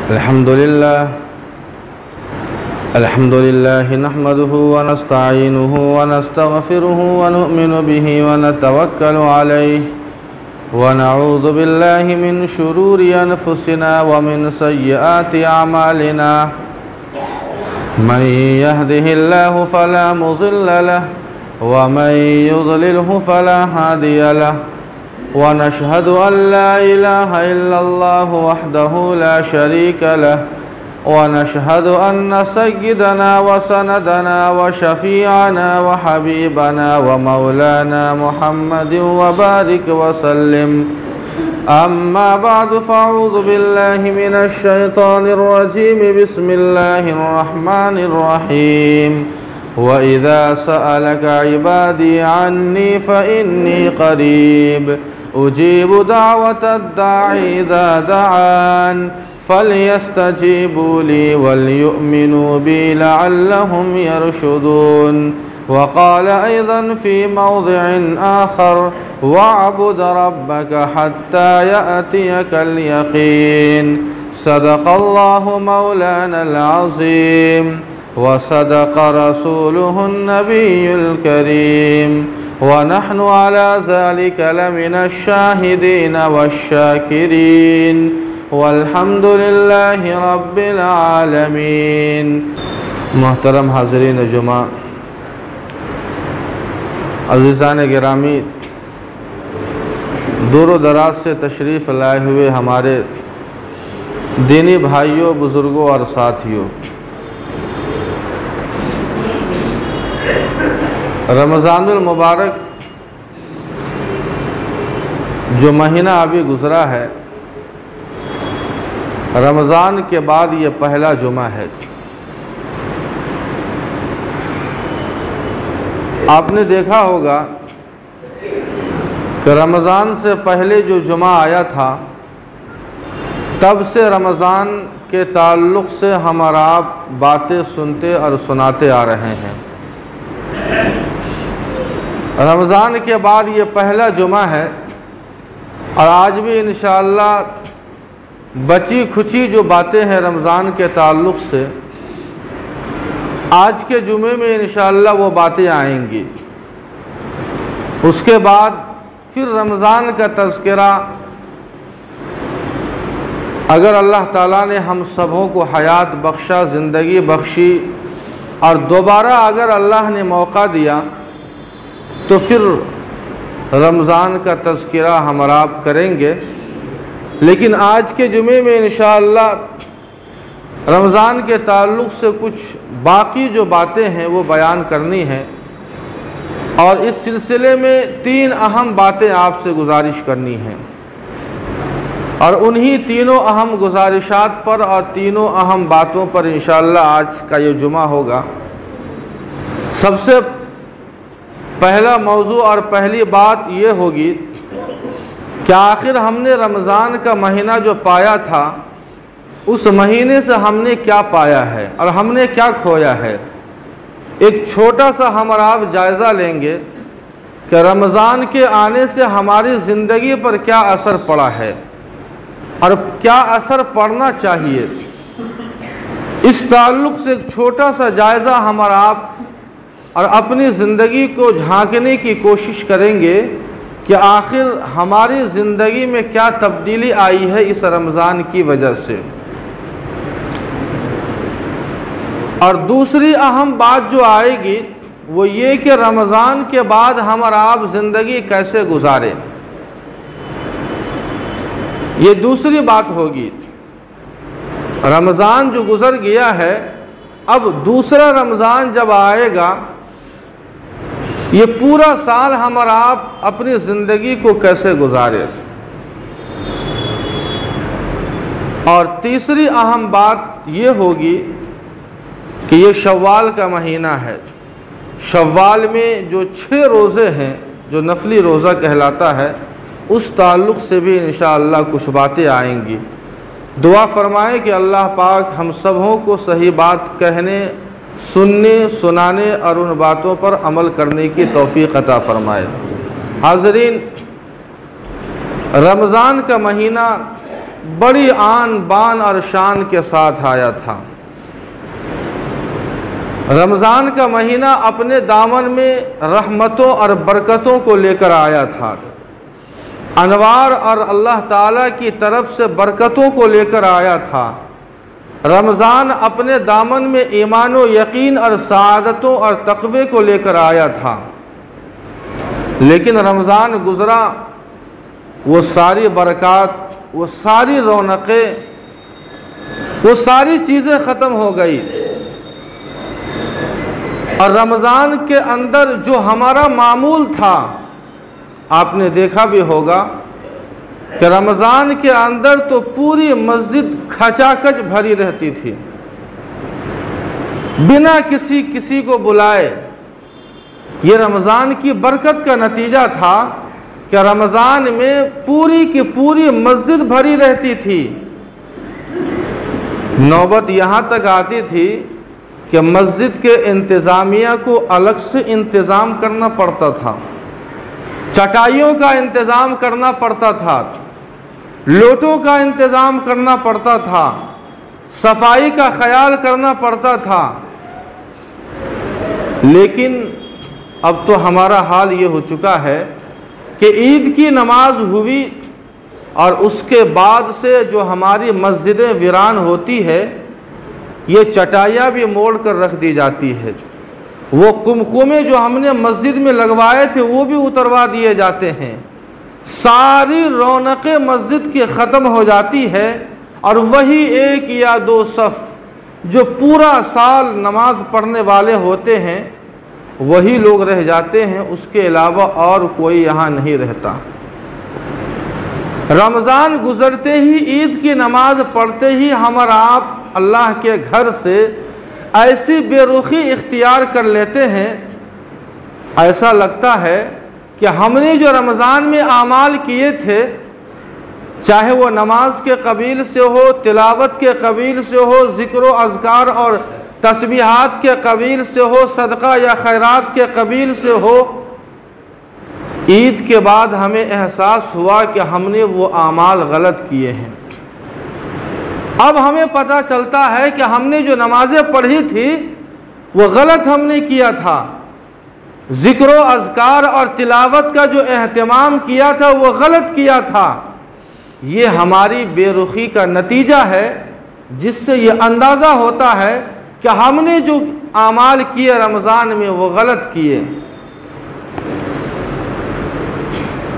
अल्हम्दुलिल्लाह नहमदुहु व नस्तईनुहु व नस्तगफिरुहु व नु'मिनु बिही व नतवक्कलु अलैहि व नऊज़ु बिल्लाहि मिन शुरूरि अनफुसिना व मिन सय्यिआति अमालिना मन यहदिहिल्लाहु फला मुज़िल्ल लहु व मन युज़लिल्हु फला हादिय लहु व नशहदु अन ला इलाहा इल्लल्लाहु वहदहु ला शरीका लहु व नशहदु अन्न सय्यिदना व सनदना व शफीअना व हबीबना व मौलाना मुहम्मदिन व बारिक व सल्लिम। अम्मा बअदु फ़अऊज़ु बिल्लाहि मिनश शैतानिर रजीम। बिस्मिल्लाहिर रहमानिर रहीम। व इज़ा सअलक इबादी अन्नी फ़इन्नी क़रीब उजीबु दाअवतद दा'i इज़ा दअन फ़ल्यस्तजीबू ली वलयुमिनू बी लअल्लहुम यरशुदून। वक़ाल अयज़न फ़ी मौज़िइन आख़र वअबुद रब्बक हत्ता यअतियकल यक़ीन। सदक़ल्लाहु मौलानल अज़ीम व सदक़ रसूलुहुन नबियुल करीम व नहनु अला ज़ालिका लमिनश शाहिदीन वश्शाकिरीन वल्हम्दुलिल्लाहि रब्बिल आलमीन। मोहतरम हाज़रीन जुमा, अज़ीज़ान गिरामी, दूर दराज से तशरीफ़ लाए हुए हमारे दीनी भाइयों, बुज़ुर्गों और साथियों, रमज़ानुल मुबारक जो महीना अभी गुज़रा है, रमज़ान के बाद ये पहला जुमा है। आपने देखा होगा कि रमज़ान से पहले जो जुमा आया था, तब से रमज़ान के ताल्लुक़ से हम और आप बातें सुनते और सुनाते आ रहे हैं। रमज़ान के बाद ये पहला जुमा है और आज भी इंशाअल्लाह बची खुची जो बातें हैं रमज़ान के ताल्लुक़ से, आज के जुमे में इंशाअल्लाह वो बातें आएंगी। उसके बाद फिर रमज़ान का तज़किरा, अगर अल्लाह ताला ने हम सबों को हयात बख्शा, ज़िंदगी बख्शी और दोबारा अगर अल्लाह ने मौका दिया तो फिर रमज़ान का तज़किरा हम और आप करेंगे। लेकिन आज के जुमे में इंशाअल्लाह रमज़ान के ताल्लुक़ से कुछ बाकी जो बातें हैं वो बयान करनी हैं और इस सिलसिले में 3 अहम बातें आपसे गुजारिश करनी हैं और उन्हीं तीनों अहम गुजारिशात पर और तीनों अहम बातों पर इंशाअल्लाह आज का ये जुमा होगा। सबसे पहला मौजू और पहली बात ये होगी कि आखिर हमने रमज़ान का महीना जो पाया था, उस महीने से हमने क्या पाया है और हमने क्या खोया है। एक छोटा सा हम और आप जायज़ा लेंगे कि रमज़ान के आने से हमारी ज़िंदगी पर क्या असर पड़ा है और क्या असर पड़ना चाहिए। इस ताल्लुक़ से एक छोटा सा जायज़ा हम और आप और अपनी ज़िंदगी को झांकने की कोशिश करेंगे कि आखिर हमारी ज़िंदगी में क्या तब्दीली आई है इस रमज़ान की वजह से। और दूसरी अहम बात जो आएगी वो ये कि रमज़ान के बाद हम और आप ज़िंदगी कैसे गुजारें, ये दूसरी बात होगी। रमज़ान जो गुज़र गया है, अब दूसरा रमज़ान जब आएगा, ये पूरा साल हम और आप अपनी ज़िंदगी को कैसे गुजारे। और तीसरी अहम बात ये होगी कि ये शव्वाल का महीना है। शव्वाल में जो 6 रोज़े हैं, जो नफली रोज़ा कहलाता है, उस ताल्लुक़ से भी इंशाअल्लाह कुछ बातें आएंगी। दुआ फरमाएं कि अल्लाह पाक हम सबों को सही बात कहने, सुनने, सुनाने और उन बातों पर अमल करने की तौफीक अता फरमाए। हाज़रीन, रमज़ान का महीना बड़ी आन बान और शान के साथ आया था। रमज़ान का महीना अपने दामन में रहमतों और बरकतों को लेकर आया था, अनवार और अल्लाह ताला की तरफ से बरकतों को लेकर आया था। रमज़ान अपने दामन में ईमान व यकीन और सआदतों और तक़वे को लेकर आया था। लेकिन रमज़ान गुज़रा, वो सारी बरक़ात, वो सारी रौनक़ें, वो सारी चीज़ें ख़त्म हो गई। और रमज़ान के अंदर जो हमारा मामूल था, आपने देखा भी होगा कि रमज़ान के अंदर तो पूरी मस्जिद खचाखच भरी रहती थी, बिना किसी को बुलाए। ये रमज़ान की बरकत का नतीजा था कि रमज़ान में पूरी की पूरी मस्जिद भरी रहती थी। नौबत यहाँ तक आती थी कि मस्जिद के इंतज़ामिया को अलग से इंतज़ाम करना पड़ता था, चटाइयों का इंतज़ाम करना पड़ता था, लोटों का इंतज़ाम करना पड़ता था, सफाई का ख्याल करना पड़ता था। लेकिन अब तो हमारा हाल ये हो चुका है कि ईद की नमाज हुई और उसके बाद से जो हमारी मस्जिदें वीरान होती है, ये चटाइयाँ भी मोड़ कर रख दी जाती है। वो कुमकुमे जो हमने मस्जिद में लगवाए थे वो भी उतरवा दिए जाते हैं। सारी रौनक़ें मस्जिद की ख़त्म हो जाती है और वही एक या दो सफ़ जो पूरा साल नमाज पढ़ने वाले होते हैं वही लोग रह जाते हैं, उसके अलावा और कोई यहाँ नहीं रहता। रमज़ान गुज़रते ही, ईद की नमाज पढ़ते ही हम और आप अल्लाह के घर से ऐसी बेरुखी इख्तियार कर लेते हैं, ऐसा लगता है कि हमने जो रमज़ान में आमाल किए थे, चाहे वो नमाज के कबील से हो, तिलावत के कबील से हो, ज़िक्र व अज़कार और तस्बीहात के कबील से हो, सदका या खैरात के कबील से हो, ईद के बाद हमें एहसास हुआ कि हमने वो आमाल गलत किए हैं। अब हमें पता चलता है कि हमने जो नमाज़ें पढ़ी थी वो गलत हमने किया था। ज़िक्र व अज़कार और तिलावत का जो एहतमाम किया था वो गलत किया था। ये हमारी बेरुखी का नतीजा है, जिससे ये अंदाज़ा होता है कि हमने जो आमाल किए रमज़ान में वो गलत किए।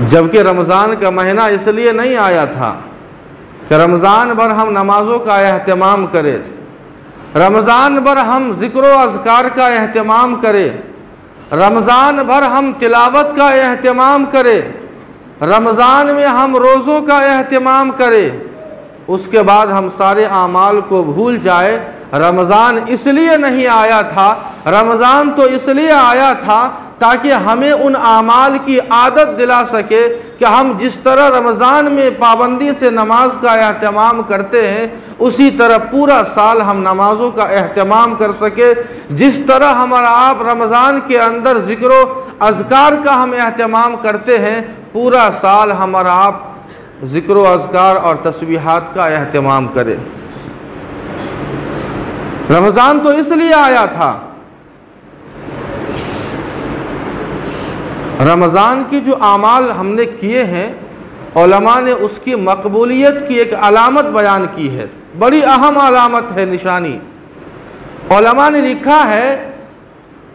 जबकि रमज़ान का महीना इसलिए नहीं आया था कि रमज़ान भर हम नमाज़ों का एहतमाम करें, रमज़ान भर हम ज़िक्र व अज़कार का एहतमाम करें, रमज़ान भर हम तिलावत का एहतमाम करें, रमज़ान में हम रोज़ों का एहतमाम करें, उसके बाद हम सारे आमाल को भूल जाए। रमज़ान इसलिए नहीं आया था, रमज़ान तो इसलिए आया था ताकि हमें उन आमाल की आदत दिला सके कि हम जिस तरह रमज़ान में पाबंदी से नमाज का एहतमाम करते हैं, उसी तरह पूरा साल हम नमाज़ों का एहतमाम कर सके। जिस तरह हमारा आप रमज़ान के अंदर ज़िक्र व अज़कार का हम एहतमाम करते हैं, पूरा साल हमारा आप ज़िक्र व अज़कार और तस्बीहात का एहतमाम करें। रमज़ान तो इसलिए आया था। रमज़ान की जो आमाल हमने किए हैं, उलमा ने उसकी मकबूलियत की एक अलामत बयान की है, बड़ी अहम अलामत है, निशानी। उलमा ने लिखा है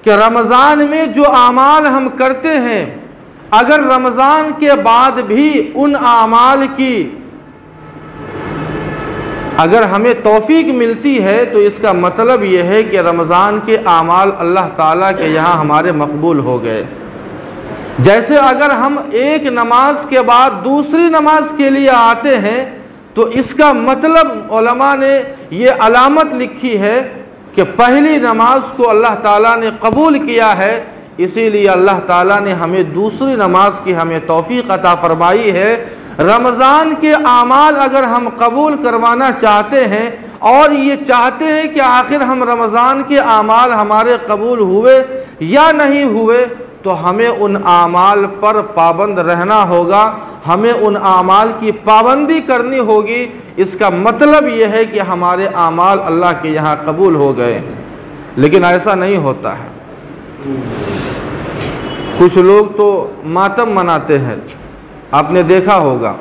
कि रमज़ान में जो आमाल हम करते हैं, अगर रमज़ान के बाद भी उन आमाल की अगर हमें तौफीक मिलती है तो इसका मतलब यह है कि रमज़ान के आमाल अल्लाह ताला के यहाँ हमारे मकबूल हो गए। जैसे अगर हम एक नमाज के बाद दूसरी नमाज के लिए आते हैं तो इसका मतलब उलमा ने ये अलामत लिखी है कि पहली नमाज को अल्लाह ताला ने कबूल किया है, इसीलिए अल्लाह ताला ने हमें दूसरी नमाज की हमें तौफीक अता फरमाई है। रमज़ान के आमाल अगर हम कबूल करवाना चाहते हैं और ये चाहते हैं कि आखिर हम रमज़ान के आमाल हमारे कबूल हुए या नहीं हुए, तो हमें उन आमाल पर पाबंद रहना होगा, हमें उन आमाल की पाबंदी करनी होगी। इसका मतलब यह है कि हमारे आमाल अल्लाह के यहाँ कबूल हो गए हैं। लेकिन ऐसा नहीं होता है। कुछ लोग तो मातम मनाते हैं, आपने देखा होगा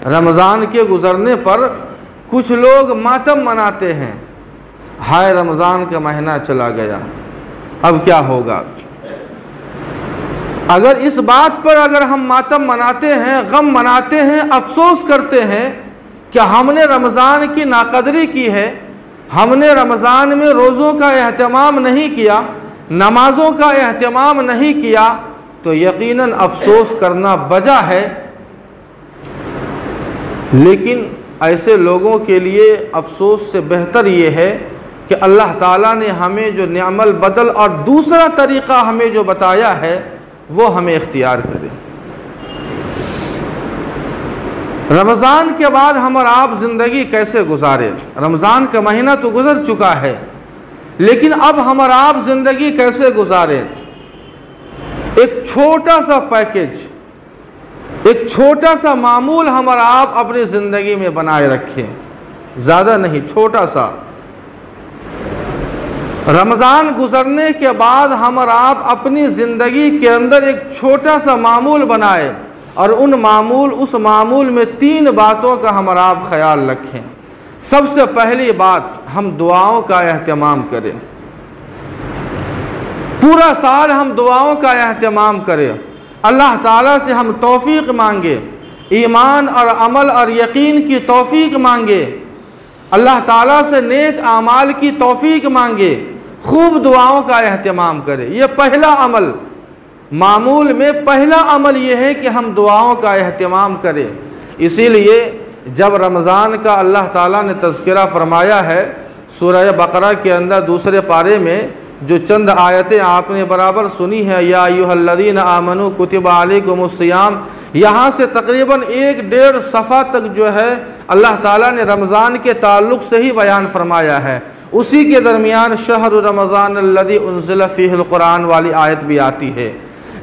रमज़ान के गुज़रने पर कुछ लोग मातम मनाते हैं, हाय रमज़ान का महीना चला गया, अब क्या होगा। अगर इस बात पर अगर हम मातम मनाते हैं, गम मनाते हैं, अफसोस करते हैं कि हमने रमज़ान की नाकदरी की है, हमने रमज़ान में रोज़ों का एहतमाम नहीं किया, नमाज़ों का एहतमाम नहीं किया, तो यकीनन अफसोस करना बजा है। लेकिन ऐसे लोगों के लिए अफसोस से बेहतर ये है कि अल्लाह ताला ने हमें जो निअमल बदल और दूसरा तरीक़ा हमें जो बताया है वो हमें इख्तियार करें। रमज़ान के बाद हम और आप ज़िंदगी कैसे गुजारे। रमज़ान का महीना तो गुजर चुका है, लेकिन अब हम और आप ज़िंदगी कैसे गुजारे। एक छोटा सा पैकेज, एक छोटा सा मामूल हम और आप अपनी ज़िंदगी में बनाए रखें, ज़्यादा नहीं, छोटा सा। रमज़ान गुज़रने के बाद हम और आप अपनी ज़िंदगी के अंदर एक छोटा सा मामूल बनाए और उस मामूल में 3 बातों का हम और आप ख्याल रखें। सबसे पहली बात, हम दुआओं का एहतमाम करें। पूरा साल हम दुआओं का एहतमाम करें, अल्लाह ताला से हम तौफीक मांगे, ईमान और अमल और यकीन की तौफीक मांगे, अल्लाह ताला से नेक आमाल की तौफीक मांगे, खूब दुआओं का एहतमाम करें। ये पहला अमल, मामूल में पहला अमल ये है कि हम दुआओं का एहतमाम करें। इसीलिए जब रमज़ान का अल्लाह ताला ने तज़किरा फरमाया है सूरह बकरा के अंदर दूसरे पारे में, जो चंद आयतें आपने बराबर सुनी है, या अय्युहल्लज़ीना आमनू कुतिबा अलैकुमुस्सियाम, यहाँ से तकरीबन 1-1.5 सफ़ा तक जो है अल्लाह ताला ने रमज़ान के ताल्लुक़ से ही बयान फरमाया है। उसी के दरमियान शहर रमज़ान अल्लज़ी उन्ज़िला फ़ीहिल कुरान वाली आयत भी आती है।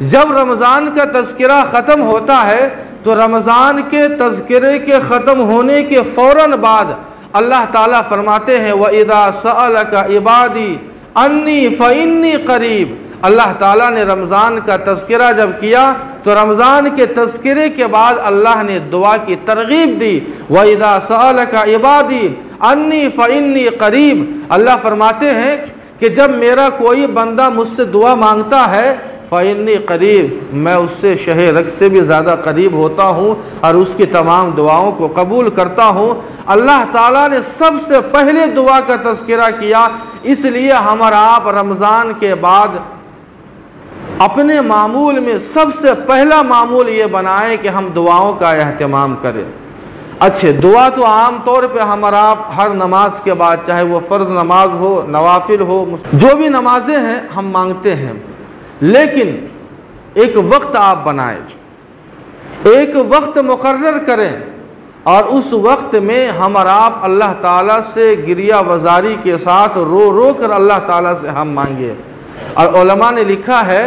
जब रमज़ान का तज़किरा ख़त्म होता है तो रमज़ान के तज़किरे के ख़त्म होने के फ़ौरन बाद अल्लाह ताला फरमाते हैं, व इज़ा सअलका इबादी अन्नी फ़इन्नी क़रीब। अल्लाह ताला ने रमज़ान का तज़किरा जब किया तो रमज़ान के तज़किरे के बाद अल्लाह ने दुआ की तरगीब दी, व इज़ा सअलका इबादी अन्नी फ़इन्नी क़रीब। अल्लाह फरमाते हैं कि जब मेरा कोई बंदा मुझसे दुआ मांगता है, फ़इन्नी क़रीब, मैं उससे शहे रग से भी ज़्यादा करीब होता हूँ और उसकी तमाम दुआओं को कबूल करता हूँ। अल्लाह ताला ने सबसे पहले दुआ का तज़किरा किया। इसलिए हमारा आप रमज़ान के बाद अपने मामूल में सबसे पहला मामूल ये बनाएं कि हम दुआओं का एहतमाम करें। अच्छे, दुआ तो आम तौर पे हमारा आप हर नमाज के बाद, चाहे वो फ़र्ज़ नमाज हो, नवाफिल हो, जो भी नमाजें हैं हम मांगते हैं, लेकिन एक वक्त आप बनाएं, एक वक्त मुकर्रर करें और उस वक्त में हम और आप अल्लाह ताला से गिरिया वज़ारी के साथ रो रो कर अल्लाह ताला से हम मांगे। और उलमा ने लिखा है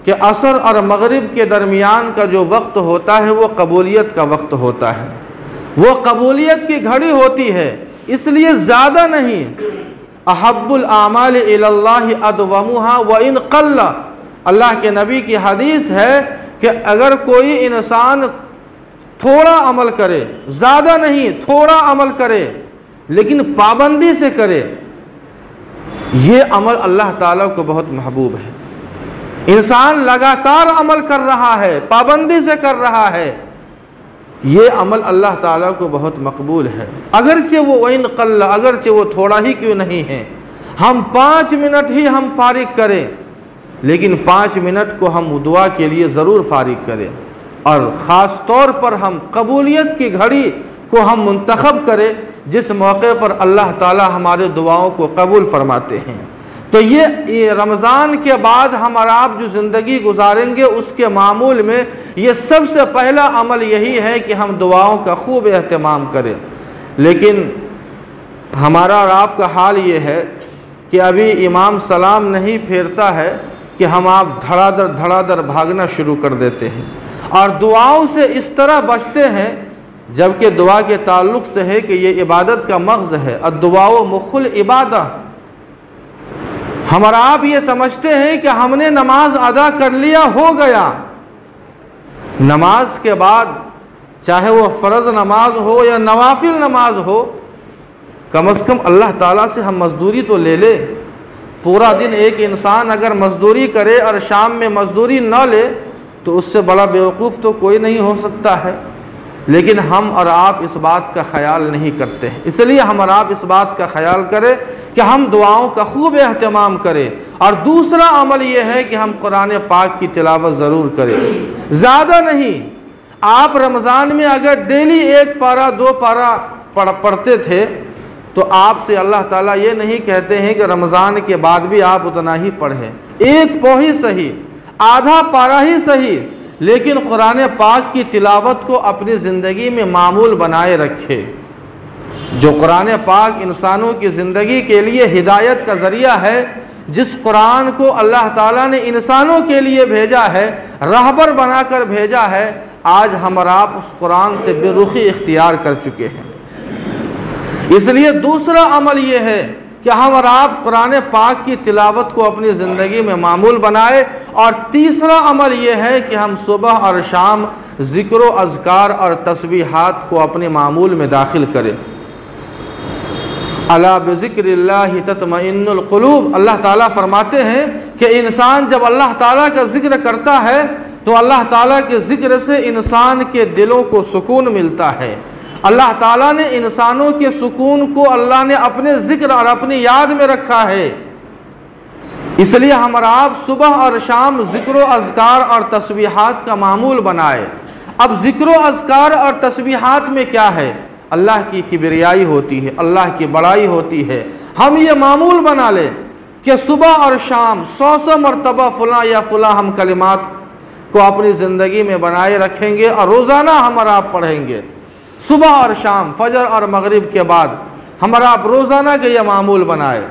कि असर और मगरिब के दरमियान का जो वक्त होता है वो कबूलियत का वक्त होता है, वो कबूलियत की घड़ी होती है। इसलिए ज़्यादा नहीं, अहब्बुल आमाल इलल्लाहि अदवमुहा व इन क़ल्ला। अल्लाह के नबी की हदीस है कि अगर कोई इंसान थोड़ा अमल करे, ज़्यादा नहीं, थोड़ा अमल करे, लेकिन पाबंदी से करे, ये अमल अल्लाह ताला को बहुत महबूब है। इंसान लगातार अमल कर रहा है, पाबंदी से कर रहा है, ये अमल अल्लाह ताला को बहुत मकबूल है। अगरचे वो वइन क़ल्ला, अगरचे वो थोड़ा ही क्यों नहीं है, हम 5 मिनट ही हम फारिग करें, लेकिन 5 मिनट को हम दुआ के लिए ज़रूर फारिग करें और ख़ास तौर पर हम कबूलियत की घड़ी को हम मुंतखब करें जिस मौके पर अल्लाह ताला हमारे दुआओं को कबूल फरमाते हैं। तो ये रमज़ान के बाद हमारा आप जो ज़िंदगी गुजारेंगे उसके मामूल में ये सबसे पहला अमल यही है कि हम दुआओं का खूब एहतमाम करें। लेकिन हमारा और आपका हाल ये है कि अभी इमाम सलाम नहीं फेरता है कि हम आप धड़ाधड़ भागना शुरू कर देते हैं और दुआओं से इस तरह बचते हैं, जबकि दुआ के ताल्लुक़ से है कि ये इबादत का मग़ज़ है। अद्दुआओ मुख़ुल इबादत। हमारा आप ये समझते हैं कि हमने नमाज अदा कर लिया, हो गया। नमाज के बाद चाहे वो फ़र्ज़ नमाज हो या नवाफिल नमाज हो, कम से कम अल्लाह ताला से हम मज़दूरी तो ले ले। पूरा दिन एक इंसान अगर मज़दूरी करे और शाम में मज़दूरी न ले तो उससे बड़ा बेवकूफ़ तो कोई नहीं हो सकता है। लेकिन हम और आप इस बात का ख्याल नहीं करते हैं। इसलिए हम और आप इस बात का ख्याल करें कि हम दुआओं का खूब एहतमाम करें। और दूसरा अमल यह है कि हम कुरान पाक की तिलावत ज़रूर करें, ज़्यादा नहीं। आप रमज़ान में अगर डेली 1 पारा 2 पारा पढ़ते थे तो आपसे अल्लाह ताला ये नहीं कहते हैं कि रमज़ान के बाद भी आप उतना ही पढ़ें। 1 पौ ही सही, आधा पारा ही सही, लेकिन कुरान पाक की तिलावत को अपनी ज़िंदगी में मामूल बनाए रखे। जो कुरान पाक इंसानों की ज़िंदगी के लिए हिदायत का ज़रिया है, जिस कुरान को अल्लाह ताला ने इंसानों के लिए भेजा है, रहबर बनाकर भेजा है, आज हम और आप उस कुरान से बेरुखी इख्तियार कर चुके हैं। इसलिए दूसरा अमल ये है कि हम और आप कुरान पाक की तिलावत को अपनी ज़िंदगी में मामूल बनाए। और तीसरा अमल ये है कि हम सुबह और शाम ज़िक्र व अज़कार और तस्बीहात को अपने मामूल में दाखिल करें। अला बिज़िक्रिल्लाहि तत्मइन्नुल क़ुलूब। अल्लाह ताला फरमाते हैं कि इंसान जब अल्लाह ताला का ज़िक्र करता है तो अल्लाह ताला के ज़िक्र से इंसान के दिलों को सुकून मिलता है। अल्लाह ताला ने इंसानों के सुकून को अल्लाह ने अपने ज़िक्र और अपनी याद में रखा है। इसलिए हम और आप सुबह और शाम ज़िक्र व अज़कार और तस्बीहात का मामूल बनाए। अब ज़िक्र व अज़कार और तस्बीहात में क्या है? अल्लाह की किबरियाई होती है, अल्लाह की बड़ाई होती है। हम ये मामूल बना लें कि सुबह और शाम 100 मरतबा फ़ुला या फ़ुला हम कलिमात को अपनी ज़िंदगी में बनाए रखेंगे और रोज़ाना हम और आप पढ़ेंगे। सुबह और शाम, फजर और मगरिब के बाद हमारा आप रोज़ाना के ये मामूल बनाए।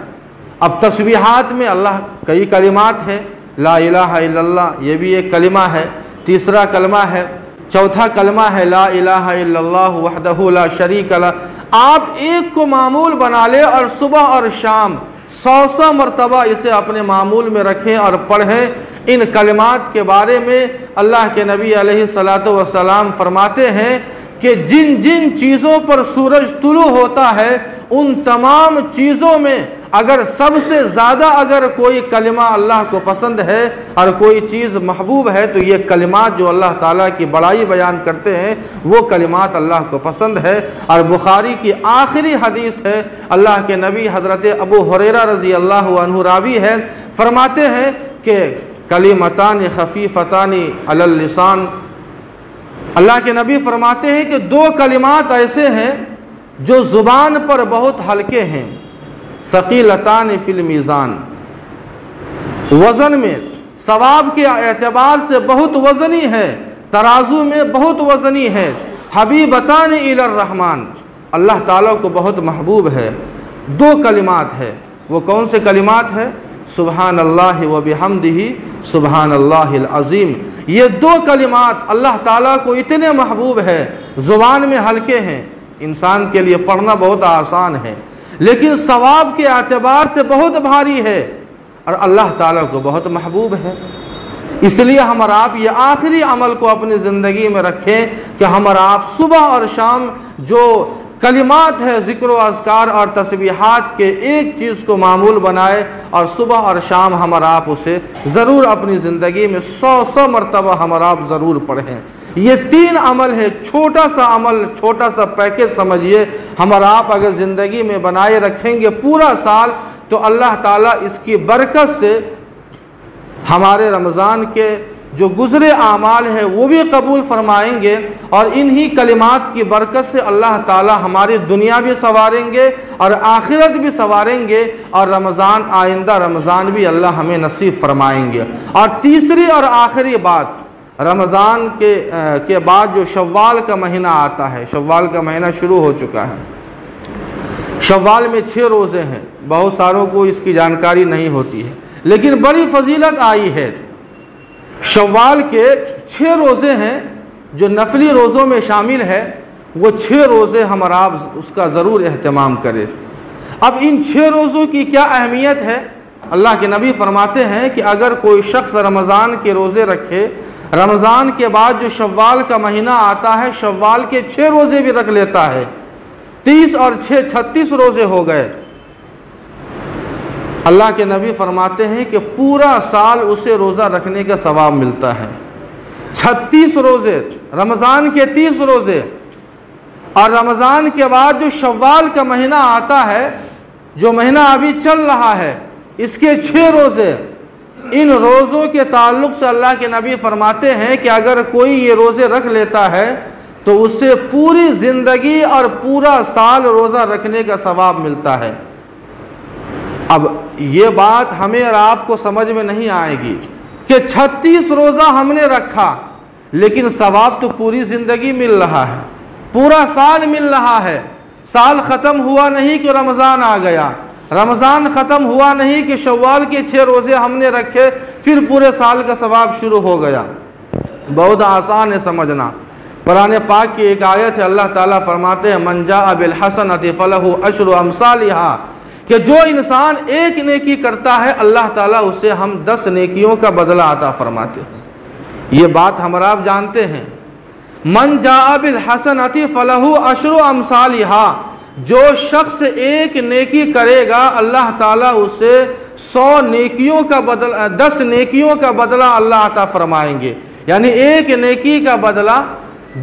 अब तस्बीहात में अल्लाह कई कलिमात हैं। ला इलाहा इल्लल्लाह, ये भी एक कलिमा है। तीसरा कलमा है, चौथा कलमा है ला इलाहा इल्लल्लाह वहदहु ला शरीका लह। आप एक को मामूल बना ले और सुबह और शाम 100 मरतबा इसे अपने मामूल में रखें और पढ़ें। इन कलिमात के बारे में अल्लाह के नबी अलैहिस्सलातु वस्सलाम फरमाते हैं कि जिन जिन चीज़ों पर सूरज तुलू होता है उन तमाम चीज़ों में अगर सबसे ज़्यादा अगर कोई कलिमा अल्लाह को पसंद है और कोई चीज़ महबूब है तो ये कलिमात जो अल्लाह ताला की बड़ाई बयान करते हैं वो कलिमात अल्लाह को पसंद है। और बुखारी की आखिरी हदीस है, अल्लाह के नबी हज़रत अबू हुरैरा रज़ी अल्लाहु अन्हु रावी है, फरमाते हैं कि कलिमतान खफीफतान अलल लिसान। अल्लाह के नबी फरमाते हैं कि 2 कलिमात ऐसे हैं जो ज़ुबान पर बहुत हल्के हैं, सकीलतान फिल मीज़ान, वज़न में सवाब के एतबार से बहुत वज़नी है, तराजू में बहुत वज़नी है। हबीबतान इलर रहमान, अल्लाह ताला को बहुत महबूब है। 2 कलिमात है, वो कौन से कलिमात है? सुबहान अल्लाह व बिहम्दिही सुबहान अल्लाहिल अज़ीम। ये 2 कलिमात अल्लाह ताला को इतने महबूब है, ज़ुबान में हल्के हैं, इंसान के लिए पढ़ना बहुत आसान है, लेकिन सवाब के एतबार से बहुत भारी है और अल्लाह ताला को बहुत महबूब है। इसलिए हम और आप ये आखिरी अमल को अपनी ज़िंदगी में रखें कि हम और आप सुबह और शाम जो कलिमात है ज़िक्र व अज़कार और तस्बीहात के एक चीज़ को मामूल बनाए और सुबह और शाम हम और आप उसे ज़रूर अपनी ज़िंदगी में 100 मरतबा हम और आप ज़रूर पढ़ें। ये 3 अमल है, छोटा सा अमल, छोटा सा पैकेज समझिए। हम और आप अगर ज़िंदगी में बनाए रखेंगे पूरा साल तो अल्लाह ताला इसकी बरकत से हमारे रमज़ान के जो गुज़रे आमाल है वो भी कबूल फरमाएंगे और इन्हीं कलिमात की बरकत से अल्लाह ताला हमारी दुनिया भी संवारेंगे और आखिरत भी संवारेंगे और रमज़ान, आइंदा रमज़ान भी अल्लाह हमें नसीब फरमाएंगे। और तीसरी और आखिरी बात, रमज़ान के बाद जो शव्वाल का महीना आता है, शव्वाल का महीना शुरू हो चुका है। शव्वाल में 6 रोज़े हैं, बहुत सारों को इसकी जानकारी नहीं होती है, लेकिन बड़ी फजीलत आई है। शव्वाल के 6 रोज़े हैं जो नफली रोज़ों में शामिल है, वो 6 रोज़े हम और आप उसका ज़रूर एहतमाम करें। अब इन 6 रोज़ों की क्या अहमियत है? अल्लाह के नबी फरमाते हैं कि अगर कोई शख्स रमज़ान के रोज़े रखे, रमज़ान के बाद जो शव्वाल का महीना आता है, शव्वाल के 6 रोज़े भी रख लेता है, 30 और 6 36 रोज़े हो गए। अल्लाह के नबी फरमाते हैं कि पूरा साल उसे रोज़ा रखने का सवाब मिलता है। 36 रोज़े, रमज़ान के 30 रोज़े, और रमज़ान के बाद जो शव्वाल का महीना आता है, जो महीना अभी चल रहा है, इसके 6 रोज़े, इन रोज़ों के ताल्लुक़ से अल्लाह के नबी फरमाते हैं कि अगर कोई ये रोज़े रख लेता है तो उससे पूरी ज़िंदगी और पूरा साल रोज़ा रखने का सवाब मिलता है। अब ये बात हमें और आपको समझ में नहीं आएगी कि 36 रोज़ा हमने रखा, लेकिन सवाब तो पूरी ज़िंदगी मिल रहा है, पूरा साल मिल रहा है। साल ख़त्म हुआ नहीं कि रमज़ान आ गया, रमज़ान ख़त्म हुआ नहीं कि शव्वाल के 6 रोज़े हमने रखे फिर पूरे साल का सवाब शुरू हो गया। बहुत आसान है समझना। कुरान पाक की एक आयत है, अल्लाह ताला फरमाते हैं मन जाअ बिल हसनति फलहु अशरु अमसालिहा, कि जो इंसान एक नेकी करता है अल्लाह ताला उसे हम 10 नेकियों का बदला अता फरमाते हैं। ये बात हम आप जानते हैं। मन जाअ बिल हसनति फलहु अशरु अमसालिहा, जो शख्स एक नेकी करेगा अल्लाह ताला उसे 100 नेकियों का बदला, 10 नेकियों का बदला अल्लाह अता फरमाएंगे। यानी एक नेकी का बदला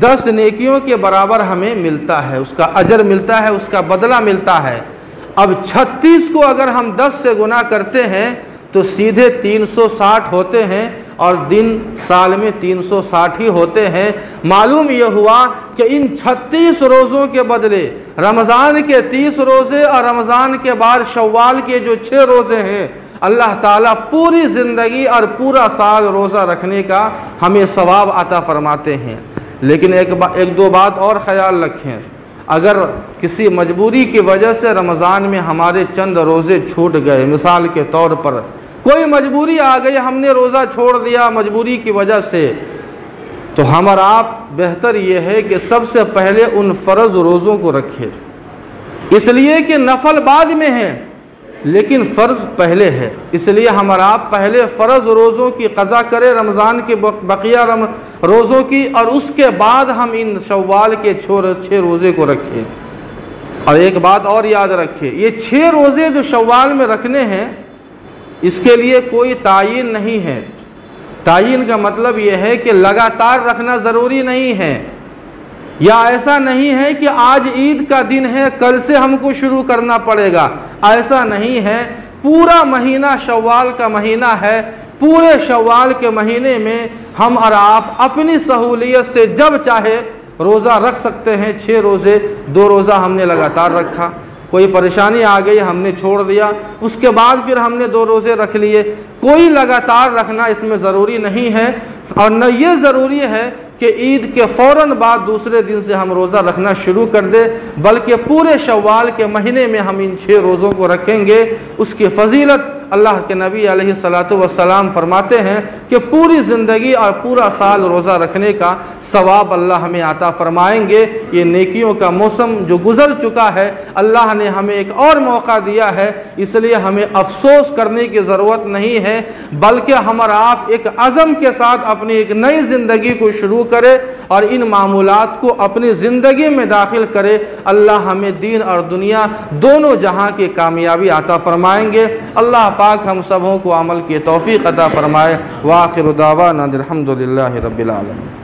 10 नेकियों के बराबर हमें मिलता है, उसका अजर मिलता है, उसका बदला मिलता है। अब 36 को अगर हम 10 से गुना करते हैं तो सीधे 360 होते हैं, और दिन साल में 360 ही होते हैं। मालूम यह हुआ कि इन 36 रोज़ों के बदले रमज़ान के 30 रोज़े और रमज़ान के बाद शव्वाल के जो 6 रोज़े हैं, अल्लाह ताला पूरी ज़िंदगी और पूरा साल रोज़ा रखने का हमें सवाब अता फरमाते हैं। लेकिन एक दो बात और ख़याल रखें। अगर किसी मजबूरी की वजह से रमज़ान में हमारे चंद रोज़े छूट गए, मिसाल के तौर पर कोई मजबूरी आ गई, हमने रोज़ा छोड़ दिया मजबूरी की वजह से, तो हम और आप बेहतर ये है कि सबसे पहले उन फ़र्ज़ रोज़ों को रखें, इसलिए कि नफल बाद में है लेकिन फ़र्ज़ पहले है। इसलिए हम और आप पहले फ़र्ज़ रोज़ों की क़ज़ा करें, रमज़ान के बकिया रोज़ों की, और उसके बाद हम इन शव्वाल के 6 रोज़े को रखें। और एक बात और याद रखें, ये 6 रोज़े जो शव्वाल में रखने हैं इसके लिए कोई तायीन नहीं है। तायीन का मतलब यह है कि लगातार रखना ज़रूरी नहीं है, या ऐसा नहीं है कि आज ईद का दिन है कल से हमको शुरू करना पड़ेगा, ऐसा नहीं है। पूरा महीना शव्वाल का महीना है, पूरे शव्वाल के महीने में हम और आप अपनी सहूलियत से जब चाहे रोज़ा रख सकते हैं। 6 रोज़े, 2 रोज़ा हमने लगातार रखा, कोई परेशानी आ गई हमने छोड़ दिया, उसके बाद फिर हमने 2 रोज़े रख लिए। कोई लगातार रखना इसमें ज़रूरी नहीं है, और न ये ज़रूरी है कि ईद के फ़ौरन बाद दूसरे दिन से हम रोज़ा रखना शुरू कर दे, बल्कि पूरे शव्वाल के महीने में हम इन 6 रोज़ों को रखेंगे। उसकी फ़जीलत अल्लाह के नबी अलैहिस्सलातु वस्सलाम फरमाते हैं कि पूरी ज़िंदगी और पूरा साल रोज़ा रखने का सवाब अल्लाह हमें अता फरमाएंगे। ये नेकियों का मौसम जो गुज़र चुका है, अल्लाह ने हमें एक और मौका दिया है, इसलिए हमें अफसोस करने की ज़रूरत नहीं है, बल्कि हम और आप एक अज़म के साथ अपनी एक नई ज़िंदगी को शुरू करें और इन मामूलात को अपनी ज़िंदगी में दाखिल करे। अल्लाह हमें दीन और दुनिया दोनों जहां की कामयाबी अता फरमाएंगे। अल्लाह पाक हम सबों को अमल की तौफीक अता फरमाए। व आखिर दावाना अल्हम्दुलिल्लाहि रब्बिल आलमीन।